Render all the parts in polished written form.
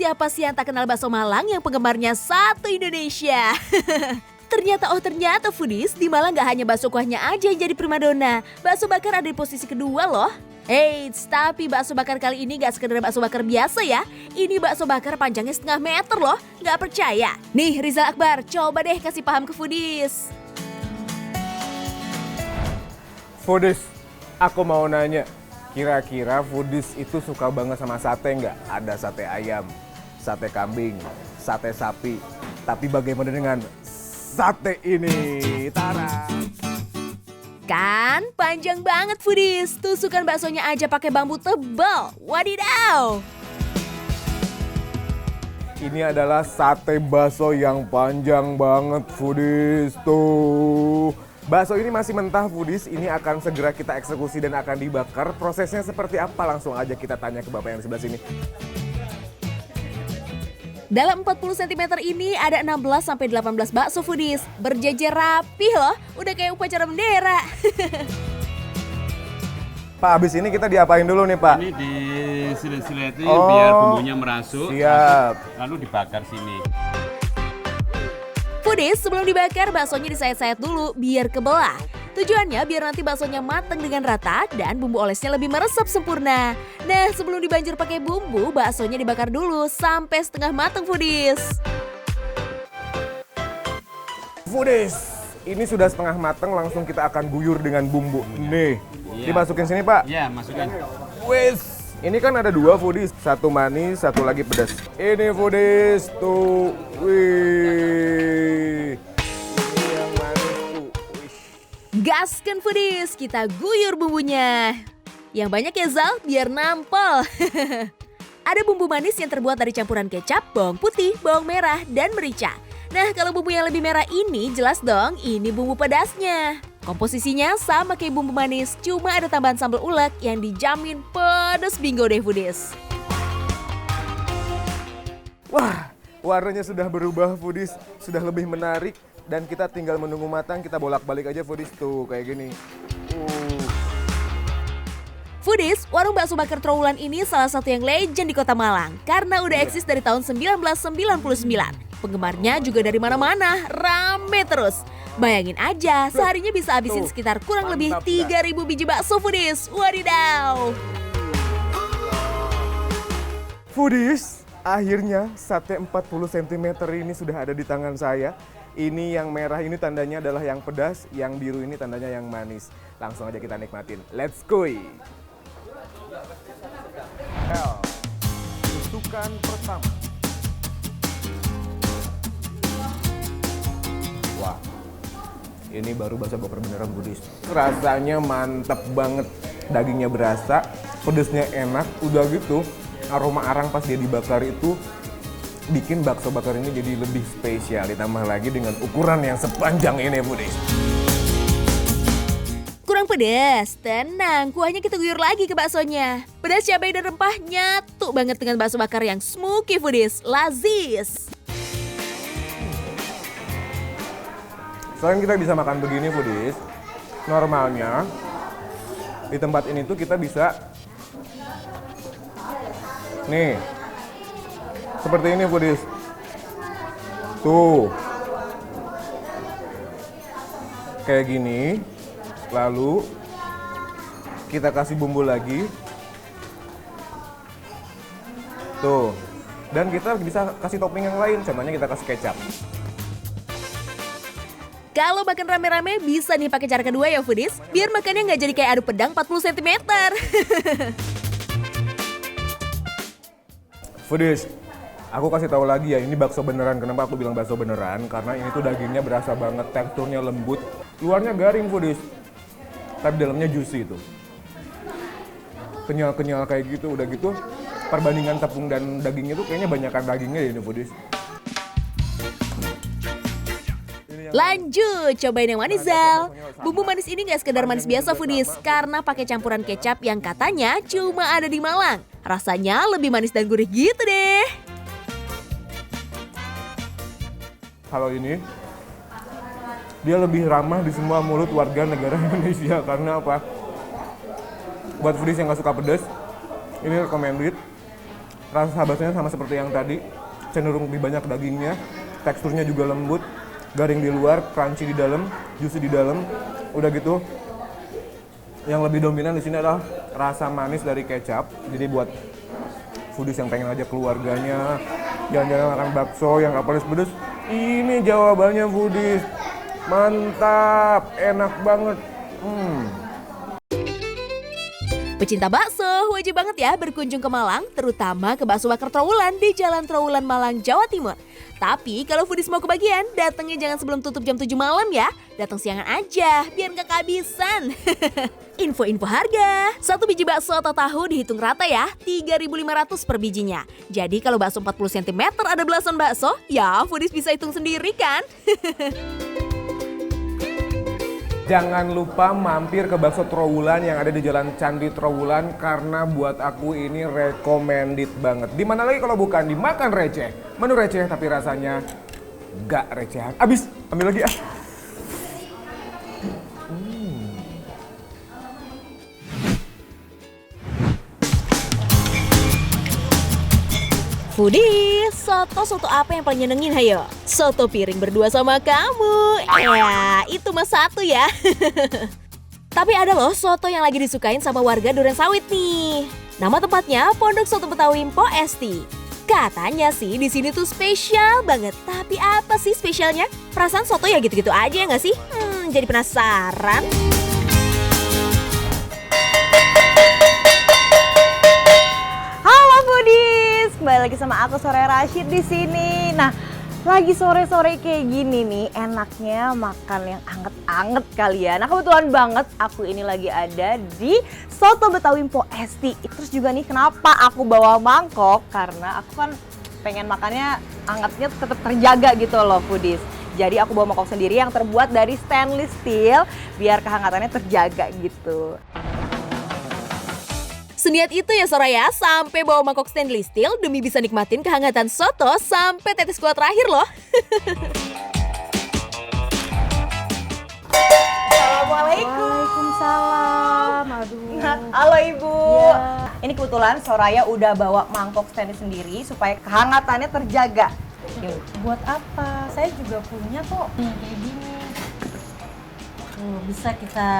Siapa sih yang tak kenal bakso Malang yang penggemarnya satu Indonesia? Ternyata foodies, di Malang gak hanya bakso kuahnya aja yang jadi primadona. Bakso bakar ada di posisi kedua loh. Eits, tapi bakso bakar kali ini gak sekedar bakso bakar biasa ya. Ini bakso bakar panjangnya setengah meter loh. Gak percaya? Nih Rizal Akbar, coba deh kasih paham ke foodies. Foodies, aku mau nanya. Kira-kira foodies itu suka banget sama sate nggak? Ada sate ayam, sate kambing, sate sapi. Tapi bagaimana dengan sate ini? Tara! Kan panjang banget foodies. Tusukan baksonya aja pakai bambu tebal. Wadidaw! Ini adalah sate bakso yang panjang banget foodies tuh. Bakso ini masih mentah foodies, ini akan segera kita eksekusi dan akan dibakar. Prosesnya seperti apa? Langsung aja kita tanya ke Bapak yang di sebelah sini. Dalam 40 cm ini ada 16-18 bakso foodies. Berjejer rapih loh, udah kayak upacara bendera. Pak, abis ini kita diapain dulu nih Pak? Ini disilet-sileti biar bumbunya merasuk. Siap. Lalu dibakar sini. Foodies, sebelum dibakar, baksonya disayat-sayat dulu biar kebelah. Tujuannya biar nanti baksonya matang dengan rata dan bumbu olesnya lebih meresap sempurna. Nah, sebelum dibanjur pakai bumbu, baksonya dibakar dulu sampai setengah matang foodies. Foodies, ini sudah setengah matang, langsung kita akan guyur dengan bumbu. Nih, dimasukin sini Pak. Iya, masukkan. Wes. Ini kan ada dua foodies, satu manis, satu lagi pedas. Ini foodies tuh, wih. Ini yang manis tuh, wih. Gaskan foodies, kita guyur bumbunya. Yang banyak ya Zal, biar nampol. Ada bumbu manis yang terbuat dari campuran kecap, bawang putih, bawang merah, dan merica. Nah, kalau bumbu yang lebih merah ini jelas dong, ini bumbu pedasnya. Komposisinya sama kayak bumbu manis, cuma ada tambahan sambal ulek yang dijamin pedas bingo deh foodies. Wah, warnanya sudah berubah foodies, sudah lebih menarik. Dan kita tinggal menunggu matang, kita bolak-balik aja foodies tuh, kayak gini. Foodies, warung bakso bakar Trowulan ini salah satu yang legend di kota Malang. Karena udah eksis dari tahun 1999. Penggemarnya juga dari mana-mana, rame terus. Bayangin aja, seharinya bisa habisin sekitar kurang lebih 3.000 biji bakso foodies. Wadidaw! Foodies, akhirnya sate 40 cm ini sudah ada di tangan saya. Ini yang merah ini tandanya adalah yang pedas, yang biru ini tandanya yang manis. Langsung aja kita nikmatin. Let's go! Tusukan pertama. Wah, ini baru bakso bakar beneran foodies. Rasanya mantap banget, dagingnya berasa, pedesnya enak, udah gitu aroma arang pas dia dibakar itu bikin bakso bakar ini jadi lebih spesial, ditambah lagi dengan ukuran yang sepanjang ini foodies. Kurang pedas? Tenang, kuahnya kita guyur lagi ke baksonya. Pedas cabai dan rempah nyatu banget dengan bakso bakar yang smoky foodies, lazis. Selain kita bisa makan begini foodies, normalnya di tempat ini tuh kita bisa nih seperti ini foodies. Tuh. Kayak gini. Lalu kita kasih bumbu lagi. Tuh. Dan kita bisa kasih topping yang lain, contohnya kita kasih kecap. Kalau makan rame-rame bisa nih pakai cara kedua ya foodies, biar makannya nggak jadi kayak adu pedang 40 cm. Foodies, aku kasih tahu lagi ya, ini bakso beneran. Kenapa aku bilang bakso beneran? Karena ini tuh dagingnya berasa banget, teksturnya lembut. Luarnya garing foodies, tapi dalamnya juicy itu. Kenyal-kenyal kayak gitu, udah gitu perbandingan tepung dan dagingnya tuh kayaknya banyakan dagingnya ya ini foodies. Lanjut, cobain yang manis Zal. Bumbu manis ini gak sekedar manis biasa foodies, karena pakai campuran kecap yang katanya cuma ada di Malang. Rasanya lebih manis dan gurih gitu deh. Kalau ini, dia lebih ramah di semua mulut warga negara Indonesia. Karena apa? Buat foodies yang gak suka pedas, ini recommended. Rasa baksonya sama seperti yang tadi, cenderung lebih banyak dagingnya, teksturnya juga lembut, garing di luar, crunchy di dalam, juicy di dalam. Udah gitu, yang lebih dominan di sini adalah rasa manis dari kecap. Jadi buat foodies yang pengen ajak keluarganya jalan-jalan makan bakso yang gak pedes-pedes, ini jawabannya foodies. Mantap, enak banget. Pecinta bakso, wajib banget ya berkunjung ke Malang, terutama ke Bakso Bakar Trowulan di Jalan Trowulan Malang, Jawa Timur. Tapi kalau foodies mau kebagian, datangnya jangan sebelum tutup jam 7 malam ya. Datang siangan aja, biar nggak kehabisan. Info-info harga. Satu biji bakso atau tahu dihitung rata ya, 3.500 per bijinya. Jadi kalau bakso 40 cm ada belasan bakso, ya foodies bisa hitung sendiri kan? Jangan lupa mampir ke Bakso Trowulan yang ada di Jalan Candi Trowulan karena buat aku ini recommended banget. Dimana lagi kalau bukan dimakan receh. Menu receh tapi rasanya gak recehan. Abis, ambil lagi ah. Foodies, soto apa yang paling nyenengin hayo? Soto piring berdua sama kamu. Ya, itu mah satu ya. Tapi ada loh soto yang lagi disukain sama warga Durensawit nih. Nama tempatnya Pondok Soto Betawi Po Esti. Katanya sih di sini tuh spesial banget. Tapi apa sih spesialnya? Perasaan soto ya gitu-gitu aja ya nggak sih? Jadi penasaran. Kembali lagi sama aku Soraya Rashid di sini. Nah, lagi sore-sore kayak gini nih, enaknya makan yang anget-anget kalian. Nah, kebetulan banget aku ini lagi ada di Soto Betawi Po Esti. Terus juga nih, kenapa aku bawa mangkok? Karena aku kan pengen makannya angetnya tetap terjaga gitu loh, foodies. Jadi aku bawa mangkok sendiri yang terbuat dari stainless steel biar kehangatannya terjaga gitu. Seniat itu ya Soraya, sampai bawa mangkok stainless steel demi bisa nikmatin kehangatan soto sampai tetes kuah terakhir loh. Assalamualaikum. Waalaikumsalam. Aduh. Halo Ibu. Ya. Ini kebetulan Soraya udah bawa mangkok stainless sendiri supaya kehangatannya terjaga. Buat apa? Saya juga punya kok kayak gini. Tuh, bisa kita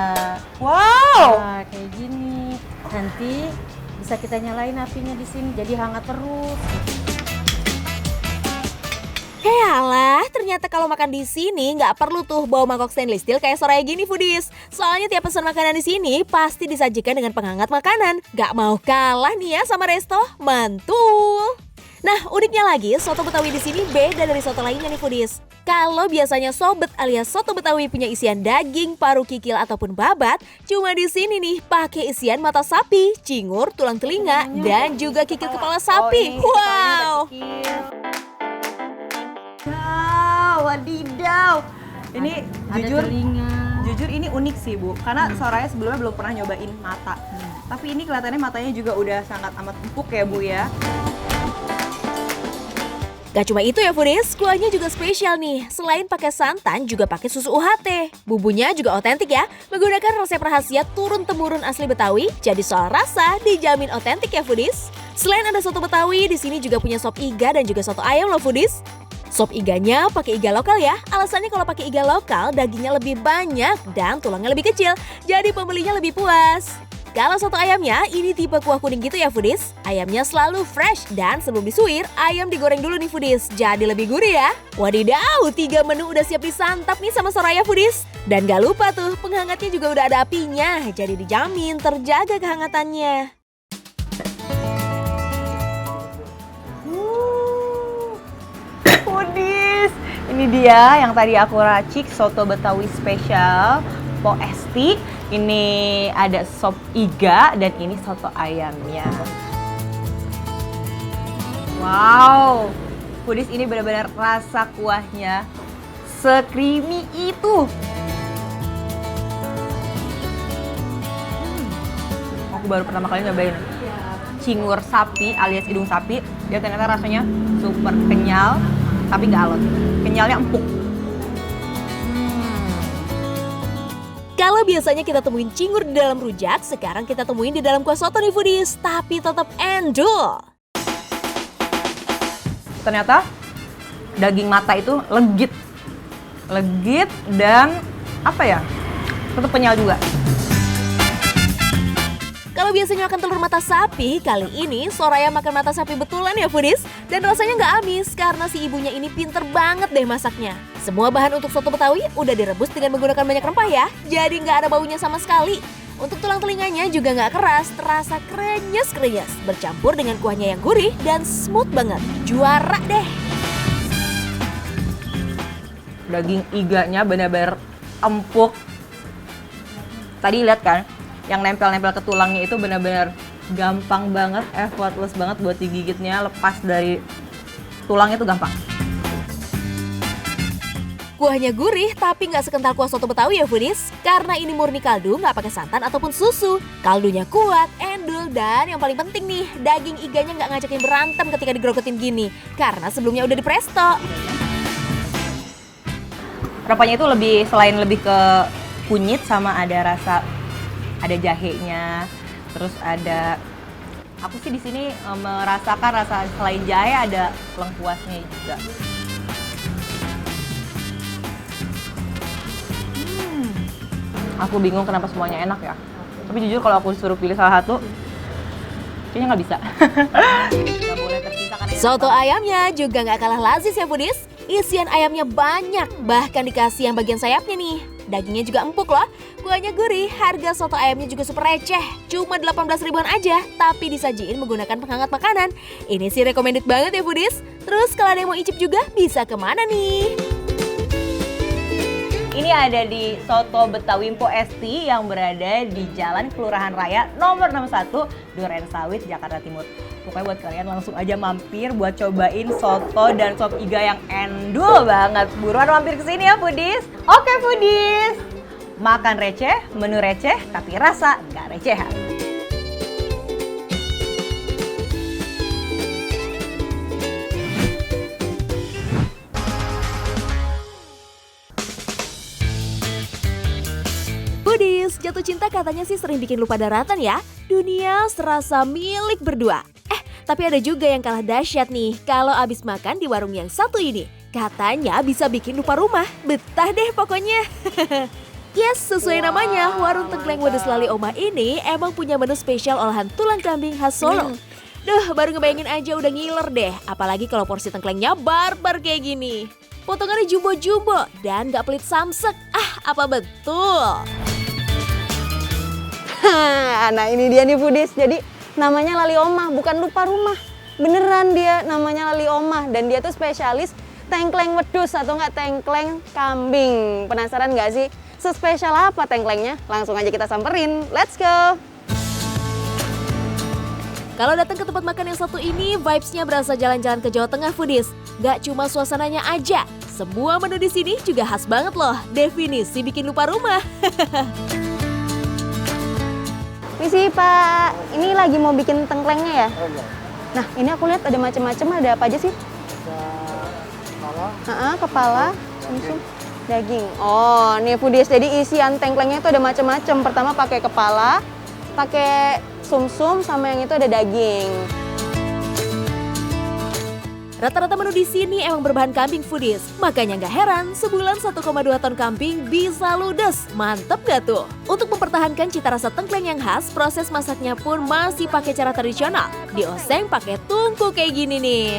kayak gini. Nanti bisa kita nyalain apinya di sini jadi hangat terus. Yalah, ternyata kalau makan di sini nggak perlu tuh bawa mangkok stainless steel kayak Soraya gini foodies. Soalnya tiap pesan makanan di sini pasti disajikan dengan penghangat makanan. Nggak mau kalah nih ya sama resto, mantul. Nah, uniknya lagi, soto Betawi di sini beda dari soto lainnya nih foodies. Kalau biasanya sobet alias soto Betawi punya isian daging, paru kikil ataupun babat, cuma di sini nih pakai isian mata sapi, cingur, tulang telinga, dan juga kikil kepala sapi. Wow. Wadidaw. Ini Ada telinga. jujur ini unik sih Bu, karena Soraya sebelumnya belum pernah nyobain mata. Tapi ini kelihatannya matanya juga udah sangat amat empuk ya Bu ya. Gak cuma itu ya foodies, kuahnya juga spesial nih. Selain pakai santan, juga pakai susu UHT. Bumbunya juga otentik ya, menggunakan resep rahasia turun-temurun asli Betawi. Jadi soal rasa dijamin otentik ya foodies. Selain ada soto Betawi, di sini juga punya sop iga dan juga soto ayam loh foodies. Sop iganya pakai iga lokal ya. Alasannya kalau pakai iga lokal, dagingnya lebih banyak dan tulangnya lebih kecil. Jadi pembelinya lebih puas. Kalau soto ayamnya, ini tipe kuah kuning gitu ya foodies. Ayamnya selalu fresh dan sebelum disuir, ayam digoreng dulu nih foodies. Jadi lebih gurih ya. Wadidaw, 3 menu udah siap disantap nih sama Soraya foodies. Dan gak lupa tuh, penghangatnya juga udah ada apinya. Jadi dijamin terjaga kehangatannya. Foodies, ini dia yang tadi aku racik, soto Betawi spesial Po Esti. Ini ada sop iga dan ini soto ayamnya. Wow, foodies ini benar-benar rasa kuahnya se-creamy itu. Aku baru pertama kali nyobain cingur sapi alias hidung sapi. Dia ternyata rasanya super kenyal, tapi nggak alot. Kenyalnya empuk. Kalau biasanya kita temuin cingur di dalam rujak, sekarang kita temuin di dalam kuah soto nih foodies. Tapi tetap endul. ternyata daging mata itu legit. Legit dan apa ya? Tetap kenyal juga. Kalau biasanya makan telur mata sapi, kali ini Soraya makan mata sapi betulan ya foodies. Dan rasanya nggak amis karena si ibunya ini pinter banget deh masaknya. Semua bahan untuk soto Betawi udah direbus dengan menggunakan banyak rempah ya, jadi nggak ada baunya sama sekali. Untuk tulang telinganya juga nggak keras, terasa krenyes-krenyes, bercampur dengan kuahnya yang gurih dan smooth banget. Juara deh! Daging iganya benar-benar empuk. Tadi lihat kan, yang nempel-nempel ke tulangnya itu benar-benar gampang banget, effortless banget buat digigitnya, lepas dari tulangnya itu gampang. Kuahnya gurih tapi nggak sekental kuah soto Betawi ya foodies. Karena ini murni kaldu, nggak pakai santan ataupun susu. Kaldunya kuat, endul, dan yang paling penting nih, daging iganya nggak ngajakin berantem ketika digerogotin gini. Karena sebelumnya udah di presto. Rempahnya itu selain lebih ke kunyit sama ada rasa, ada jahenya, terus ada, aku sih di sini merasakan rasa selain jahe ada lengkuasnya juga. Aku bingung kenapa semuanya enak ya. Tapi jujur kalau aku disuruh pilih salah satu, kayaknya nggak bisa. Nggak boleh terpisahkan. Soto ayamnya juga nggak kalah lazis ya foodies. Isian ayamnya banyak, bahkan dikasih yang bagian sayapnya nih. Dagingnya juga empuk loh, kuahnya gurih, harga soto ayamnya juga super receh. Cuma 18 ribuan aja, tapi disajiin menggunakan penghangat makanan. Ini sih recommended banget ya foodies. Terus kalau ada yang mau icip juga, bisa kemana nih? Ini ada di Soto Betawi Mpo Esti yang berada di Jalan Kelurahan Raya nomor 61 Durensawit, Jakarta Timur. Pokoknya buat kalian langsung aja mampir buat cobain soto dan sop iga yang endul banget. Buruan mampir ke sini ya foodies. Oke foodies. Makan receh, menu receh, tapi rasa nggak recehan. Foodies, jatuh cinta katanya sih sering bikin lupa daratan ya. Dunia serasa milik berdua. Tapi ada juga yang kalah dahsyat nih kalau abis makan di warung yang satu ini. Katanya bisa bikin lupa rumah. Betah deh pokoknya. Yes, sesuai namanya, warung Tengkleng Wedus Lali Omah ini emang punya menu spesial olahan tulang kambing khas Solo. Duh, baru ngebayangin aja udah ngiler deh. Apalagi kalau porsi tengklengnya barbar kayak gini. Potongannya jumbo-jumbo dan gak pelit samsek. Apa betul? Nah ini dia nih foodies, jadi namanya Lali Omah, bukan lupa rumah. Beneran dia namanya Lali Omah dan dia tuh spesialis tengkleng wedus atau enggak tengkleng kambing. Penasaran nggak sih sespesial apa tengklengnya? Langsung aja kita samperin, let's go! Kalau datang ke tempat makan yang satu ini, vibes-nya berasa jalan-jalan ke Jawa Tengah foodies. Gak cuma suasananya aja, semua menu di sini juga khas banget loh. Definisi bikin lupa rumah. Misi Pak, ini lagi mau bikin tengklengnya ya? Nah ini aku lihat ada macam-macam, ada apa aja sih? Kepala, sumsum, daging. Oh, nih foodies, jadi isian tengklengnya itu ada macam-macam. Pertama pakai kepala, pakai sumsum, sama yang itu ada daging. Rata-rata menu di sini emang berbahan kambing foodies. Makanya nggak heran sebulan 1,2 ton kambing bisa ludes. Mantep gak tuh? Untuk mempertahankan cita rasa tengkleng yang khas, proses masaknya pun masih pakai cara tradisional. Dioseng pakai tungku kayak gini nih.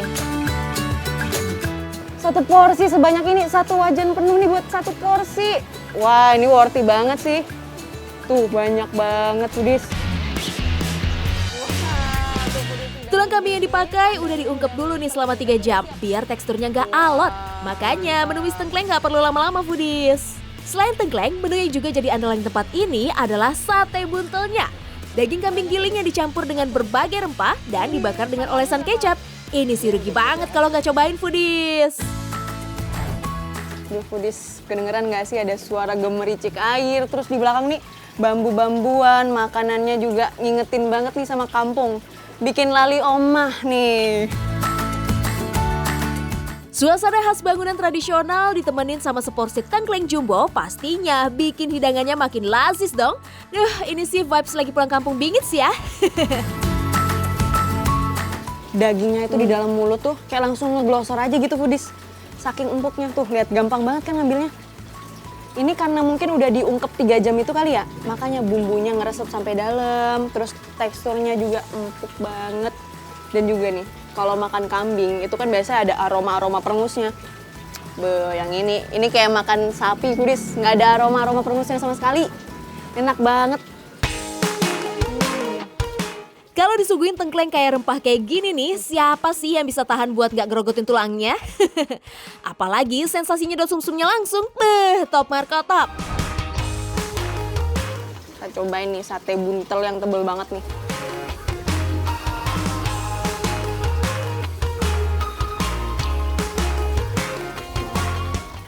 Satu porsi sebanyak ini, satu wajan penuh nih buat satu porsi. Wah ini worthy banget sih. Tuh banyak banget foodies. Tulang kambing yang dipakai udah diungkep dulu nih selama 3 jam biar teksturnya nggak alot. Makanya menumis tengkleng nggak perlu lama-lama foodies. Selain tengkleng, menu yang juga jadi andalan tempat ini adalah sate buntelnya. Daging kambing giling yang dicampur dengan berbagai rempah dan dibakar dengan olesan kecap. Ini sih rugi banget kalau nggak cobain foodies. Duh foodies, kedengeran nggak sih ada suara gemericik air. Terus di belakang nih bambu-bambuan, makanannya juga ngingetin banget nih sama kampung. Bikin Lali Omah nih. Suasana khas bangunan tradisional ditemenin sama seporsi tengkleng jumbo pastinya bikin hidangannya makin lazis dong. Duh, ini sih vibes lagi pulang kampung bingits ya. dagingnya itu di dalam mulut tuh kayak langsung ngeglosor aja gitu foodies. Saking empuknya tuh, lihat gampang banget kan ngambilnya. Ini karena mungkin udah diungkep 3 jam itu kali ya, makanya bumbunya ngeresep sampai dalam, terus teksturnya juga empuk banget. Dan juga nih, kalau makan kambing itu kan biasa ada aroma-aroma perengusnya. Yang ini kayak makan sapi foodies, nggak ada aroma-aroma perengusnya sama sekali. Enak banget. Kalau disuguhin tengkleng kayak rempah kayak gini nih, siapa sih yang bisa tahan buat nggak gerogotin tulangnya? Apalagi sensasinya do sumsumnya langsung, top marka top. Kita cobain nih sate buntel yang tebel banget nih.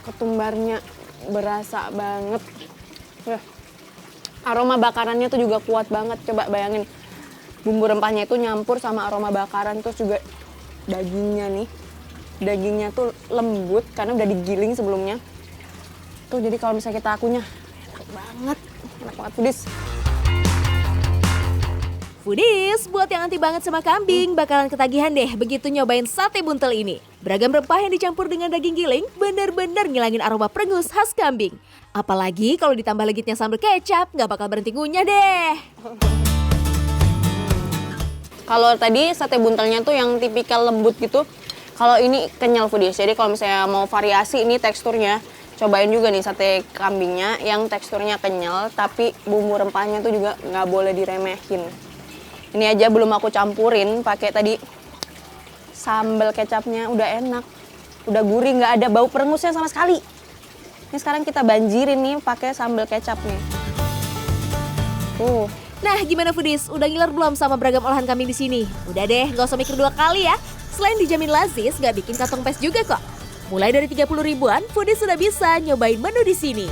Ketumbarnya berasa banget. Aroma bakarannya tuh juga kuat banget, coba bayangin. Bumbu rempahnya itu nyampur sama aroma bakaran, terus juga dagingnya nih. Dagingnya tuh lembut karena udah digiling sebelumnya. Tuh jadi kalau misalnya kita akunya, enak banget foodies. Foodies, buat yang anti banget sama kambing, bakalan ketagihan deh begitu nyobain sate buntel ini. Beragam rempah yang dicampur dengan daging giling, bener-bener ngilangin aroma perengus khas kambing. Apalagi kalau ditambah legitnya sambal kecap, nggak bakal berhenti ngunyah deh. Kalau tadi sate buntelnya tuh yang tipikal lembut gitu. Kalau ini kenyal foodies. Jadi kalau misalnya mau variasi ini teksturnya, cobain juga nih sate kambingnya yang teksturnya kenyal tapi bumbu rempahnya tuh juga nggak boleh diremehin. Ini aja belum aku campurin pakai tadi sambal kecapnya, udah enak. Udah gurih, nggak ada bau perengusnya sama sekali. Ini sekarang kita banjirin nih pakai sambal kecap nih. Nah, gimana foodies? Udah ngiler belum sama beragam olahan kambing di sini? Udah deh, nggak usah mikir 2 kali ya. Selain dijamin lazis, nggak bikin kantong pes juga kok. Mulai dari 30 ribuan, foodies sudah bisa nyobain menu di sini.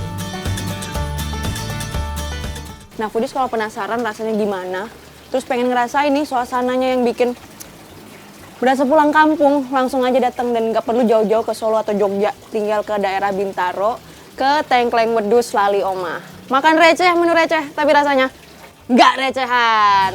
Nah, foodies kalau penasaran rasanya gimana, terus pengen ngerasain nih suasananya yang bikin berasa pulang kampung, langsung aja datang dan nggak perlu jauh-jauh ke Solo atau Jogja. Tinggal ke daerah Bintaro, ke Tengkleng Wedhus Lali Omah. Makan receh, menu receh, tapi rasanya nggak recehan.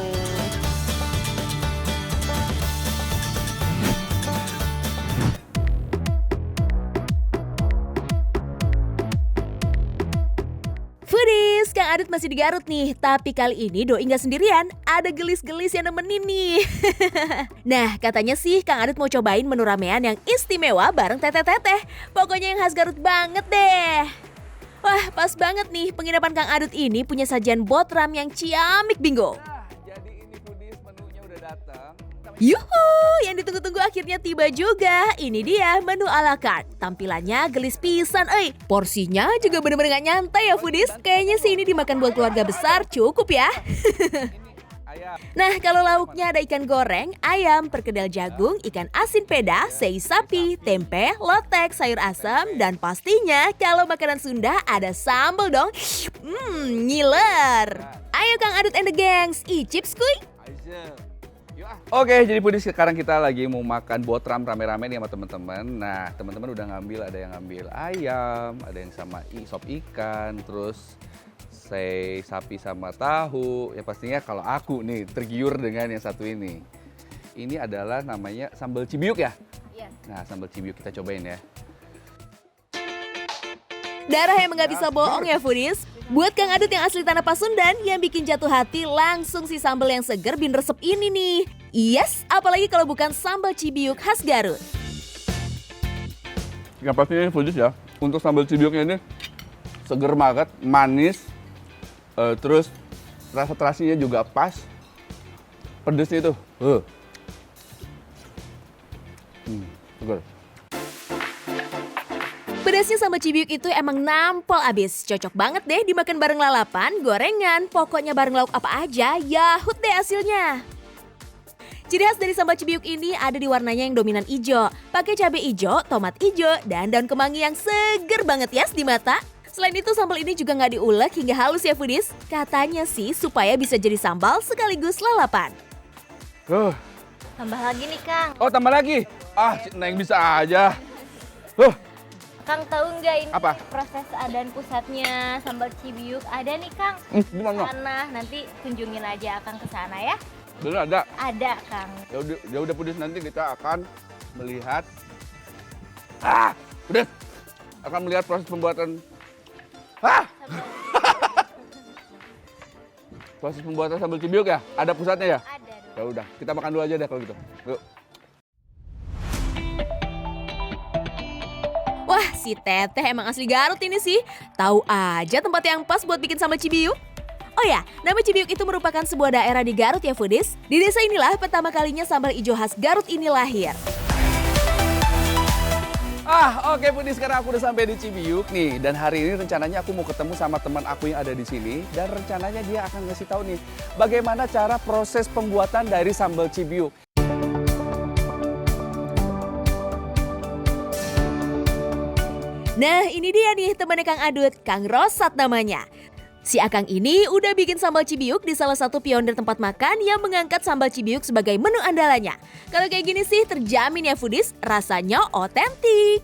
Foodies, Kang Adit masih di Garut nih, tapi kali ini Doi nggak sendirian, ada gelis-gelis yang nemenin nih. Nah, katanya sih Kang Adit mau cobain menu ramean yang istimewa bareng teteh-teteh. Pokoknya yang khas Garut banget deh. Wah, pas banget nih, penginapan Kang Adit ini punya sajian botram yang ciamik bingo. Nah, jadi ini foodies menunya udah datang. Yuhu, yang ditunggu-tunggu akhirnya tiba juga. Ini dia menu ala carte. Tampilannya gelis pisan, porsinya juga bener-bener gak nyantai ya foodies. Kayaknya sih ini dimakan buat keluarga besar cukup ya. Nah, kalau lauknya ada ikan goreng, ayam, perkedel jagung, ikan asin peda, sei sapi, tempe, lotek, sayur asam, dan pastinya kalau makanan Sunda ada sambal dong. Ngiler. Ayo Kang Adit and the Gangs, icips kuy. Oke, jadi foodies sekarang kita lagi mau makan botram rame-rame nih sama teman-teman. Nah, teman-teman udah ngambil, ada yang ngambil ayam, ada yang sama sop ikan, terus sei sapi sama tahu. Ya pastinya kalau aku nih tergiur dengan yang satu ini. Ini adalah namanya sambal cibiuk ya? Iya. Nah, sambal cibiuk kita cobain ya. Darah emang gak bisa bohong ya foodies. Buat Kang Adit yang asli tanah Pasundan, yang bikin jatuh hati langsung si sambal yang seger bin resep ini nih. Yes, apalagi kalau bukan sambal cibiuk khas Garut. Yang pastinya foodies ya, untuk sambal cibiuknya ini seger banget, manis, terus rasa terasinya juga pas, pedesnya itu, seger. Pedasnya sama cibiuk itu emang nampol abis. Cocok banget deh dimakan bareng lalapan, gorengan, pokoknya bareng lauk apa aja, yahut deh hasilnya. Ciri khas dari sambal cibiuk ini ada di warnanya yang dominan ijo. Pakai cabai ijo, tomat ijo, dan daun kemangi yang seger banget ya di mata. Selain itu sambal ini juga nggak diulek hingga halus ya foodies. Katanya sih supaya bisa jadi sambal sekaligus lalapan. Tambah lagi nih Kang. Oh tambah lagi? Ah, Neng bisa aja. Kang tahu nggak ini Apa? proses adaan pusatnya sambal cibiuk? Ada nih Kang. Gimana? Sana, nanti kunjungin aja Kang ke sana ya. Dulu ada. Ada, Kang. Ya udah pedes, nanti kita akan melihat pedes. Akan melihat proses pembuatan proses pembuatan sambal cibiuk ya? Ada pusatnya ya? Ada. Ya udah, kita makan dulu aja deh kalau gitu. Yuk. Wah, si Teteh emang asli Garut ini sih. Tahu aja tempat yang pas buat bikin sambal cibiuk. Oh ya, nama Cibiuk itu merupakan sebuah daerah di Garut ya foodies. Di desa inilah pertama kalinya sambal ijo khas Garut ini lahir. Oke Budi, sekarang aku udah sampai di Cibiuk nih. Dan hari ini rencananya aku mau ketemu sama teman aku yang ada di sini. Dan rencananya dia akan ngasih tahu nih bagaimana cara proses pembuatan dari sambal Cibiuk. Nah, ini dia nih temannya Kang Adut, Kang Rosat namanya. Si Akang ini udah bikin sambal cibiuk di salah satu pionir tempat makan yang mengangkat sambal cibiuk sebagai menu andalannya. Kalau kayak gini sih terjamin ya foodies, rasanya otentik.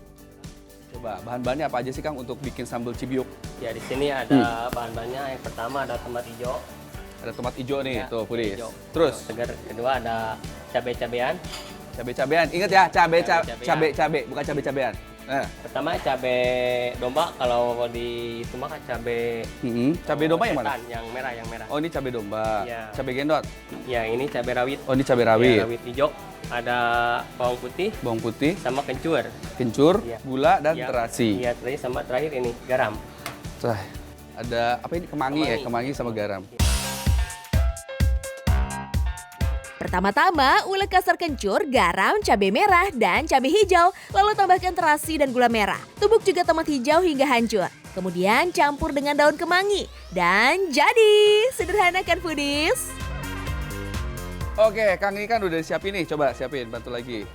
Coba bahan-bahannya apa aja sih Kang untuk bikin sambal cibiuk? Ya di sini ada bahan-bahannya. Yang pertama ada tomat hijau. Ada tomat hijau nih, Ya, tuh Budi. hijau. Terus Segar. Kedua ada cabai-cabean. cabai-cabean. Ingat ya, Cabai-cabean. cabai, bukan cabai-cabean. Nah, Pertama cabai domba. Kalau di itu mah kan cabai. cabai domba yang mana? setan, Yang merah. Oh, ini cabai domba. Iya. Cabai gendot. Ya ini cabai rawit. Oh, ini cabai Ya, rawit. rawit hijau. Ada bawang putih Bawang putih, sama kencur. kencur, Iya. gula dan Ya, terasi. Iya, terakhir sama terakhir ini garam. Terus ada apa ini? Kemangi ya, Kemangi. kemangi sama garam. Pertama-tama, ulek kasar kencur, garam, cabai merah, dan cabai hijau. Lalu tambahkan terasi dan gula merah. Tumbuk juga tomat hijau hingga hancur. Kemudian campur dengan daun kemangi. Dan jadi, sederhana kan foodies? Oke, Kang ini kan udah siapin nih, coba siapin, bantu lagi.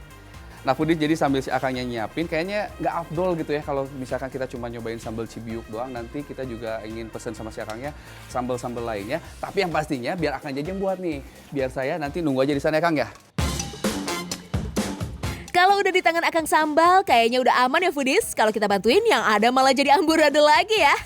Nah, Foodies, jadi sambil si Akangnya nyiapin, kayaknya nggak afdol gitu ya kalau misalkan kita cuma nyobain sambal cibiuk doang, nanti kita juga ingin pesen sama si Akangnya sambal-sambal lainnya. Tapi yang pastinya biar Akang aja yang buat nih, biar saya nanti nunggu aja di sana ya Kang ya. Kalau udah di tangan Akang sambal, kayaknya udah aman ya foodies. Kalau kita bantuin, yang ada malah jadi amburadul lagi ya.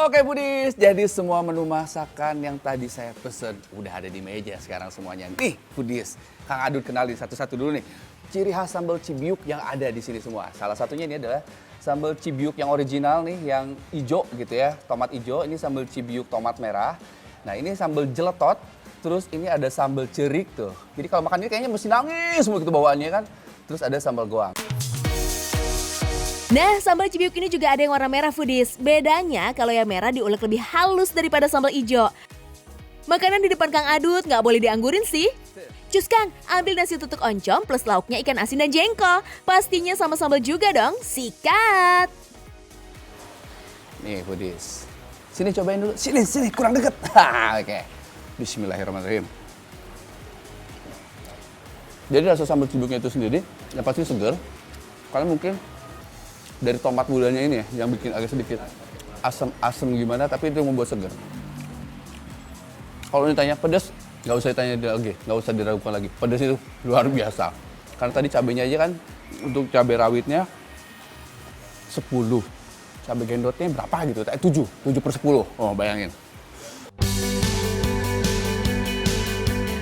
Oke Foodies, jadi semua menu masakan yang tadi saya pesen udah ada di meja sekarang semuanya. Nih Foodies, Kang Adut kenalin satu-satu dulu nih. Ciri khas sambal cibiuk yang ada di sini semua. Salah satunya ini adalah sambal cibiuk yang original nih, yang hijau gitu ya. Tomat hijau, ini sambal cibiuk tomat merah. Nah ini sambal jeletot, terus ini ada sambal cerik tuh. Jadi kalau makan ini kayaknya mesti nangis semua gitu bawaannya kan. Terus ada sambal goang. Nah, sambal cibiuk ini juga ada yang warna merah foodies. Bedanya kalau yang merah diulek lebih halus daripada sambal ijo. Makanan di depan Kang Adut nggak boleh dianggurin sih. Cus Kang, ambil nasi tutuk oncom plus lauknya ikan asin dan jengkol. Pastinya sama sambal juga dong, sikat. Nih Foodies, sini cobain dulu. Sini, kurang deket. Oke, bismillahirrahmanirrahim. Jadi rasa sambal cibiuknya itu sendiri, yang pasti seger. Karena mungkin dari tomat gulanya ini ya, yang bikin agak sedikit asam gimana, tapi itu yang membuat segar. Kalau ditanya pedas, nggak usah ditanya lagi, nggak usah diragukan lagi. Pedas itu luar biasa. Karena tadi cabenya aja kan, untuk cabai rawitnya 10. Cabai gendotnya berapa gitu? 7/10. Oh bayangin.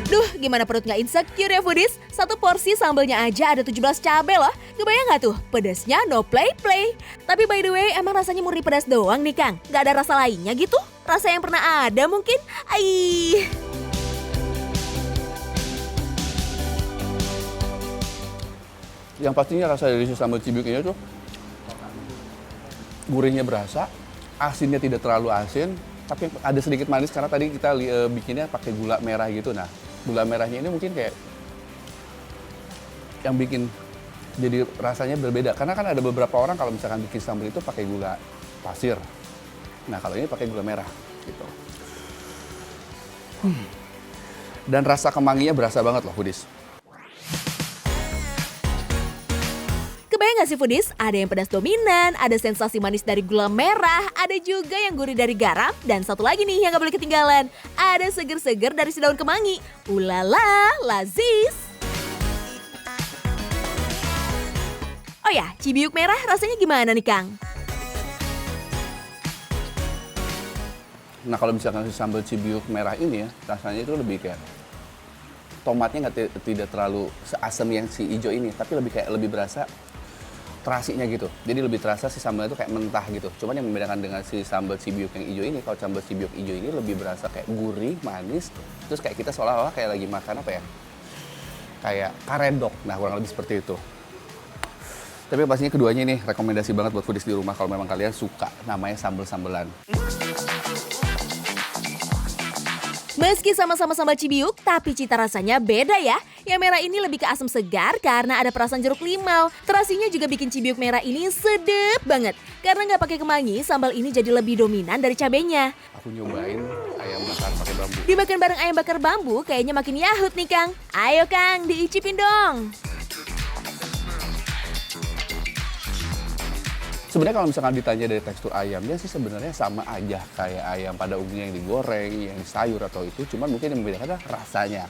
Duh, gimana perut nggak insecure ya foodies? Satu porsi sambalnya aja ada 17 cabai loh. Kebayang nggak tuh? Pedasnya no play. Tapi by the way, emang rasanya murni pedas doang nih Kang? Nggak ada rasa lainnya gitu? Rasa yang pernah ada mungkin? Aih. Yang pastinya rasa dari si sambal cibiuk ini tuh gurihnya berasa, asinnya tidak terlalu asin, tapi ada sedikit manis karena tadi kita bikinnya pakai gula merah gitu. Nah, gula merahnya ini mungkin kayak yang bikin jadi rasanya berbeda. Karena kan ada beberapa orang kalau misalkan bikin sambal itu pakai gula pasir. Nah, kalau ini pakai gula merah gitu. Dan rasa kemanginya berasa banget loh, Foodies. Kebayang gak sih foodies? Ada yang pedas dominan, ada sensasi manis dari gula merah, ada juga yang gurih dari garam, dan satu lagi nih yang gak boleh ketinggalan, ada seger-seger dari si daun kemangi. Ulala, lazis! Oh ya, cibiuk merah rasanya gimana nih Kang? Nah kalau misalkan si sambal Cibiuk merah ini ya, rasanya itu lebih kayak tomatnya tidak terlalu seasam yang si hijau ini, tapi lebih berasa terasinya gitu. Jadi lebih terasa si sambalnya itu kayak mentah gitu. Cuman yang membedakan dengan si sambal Cibiuk yang hijau ini, kalau sambal Cibiuk hijau ini lebih berasa kayak gurih, manis, terus kayak kita seolah-olah kayak lagi makan apa ya? Kayak karedok. Nah kurang lebih seperti itu. Tapi pastinya keduanya ini rekomendasi banget buat foodies di rumah kalau memang kalian suka namanya sambal-sambelan. Meski sama-sama sambal Cibiuk, tapi cita rasanya beda ya. Yang merah ini lebih ke asam segar karena ada perasan jeruk limau. Terasinya juga bikin Cibiuk merah ini sedep banget. Karena nggak pakai kemangi, sambal ini jadi lebih dominan dari cabenya. Aku nyobain ayam bakar pakai bambu. Dimakan bareng ayam bakar bambu, kayaknya makin yahut nih Kang. Ayo Kang, diicipin dong. Sebenarnya kalau misalkan ditanya dari tekstur ayamnya sih sebenarnya sama aja kayak ayam pada umumnya yang digoreng, yang disayur atau itu. Cuman mungkin yang membedakan adalah rasanya.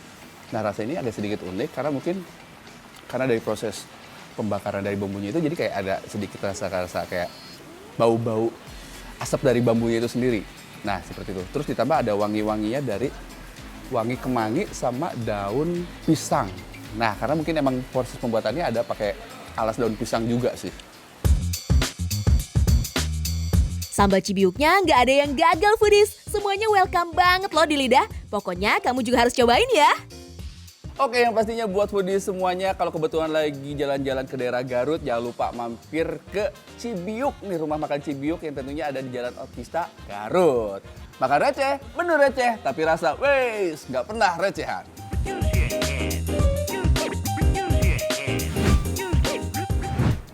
Nah rasa ini agak sedikit unik karena mungkin dari proses pembakaran dari bambunya itu jadi kayak ada sedikit rasa kayak bau-bau asap dari bambunya itu sendiri. Nah seperti itu. Terus ditambah ada wangi-wanginya dari wangi kemangi sama daun pisang. Nah karena mungkin emang proses pembuatannya ada pakai alas daun pisang juga sih. Sambal Cibiuknya nggak ada yang gagal foodies. Semuanya welcome banget loh di lidah. Pokoknya kamu juga harus cobain ya. Oke, yang pastinya buat foodies semuanya, kalau kebetulan lagi jalan-jalan ke daerah Garut, jangan lupa mampir ke Cibiuk, nih rumah makan Cibiuk yang tentunya ada di Jalan Otista, Garut. Makan receh, bener receh, tapi rasa, wes, nggak pernah recehan.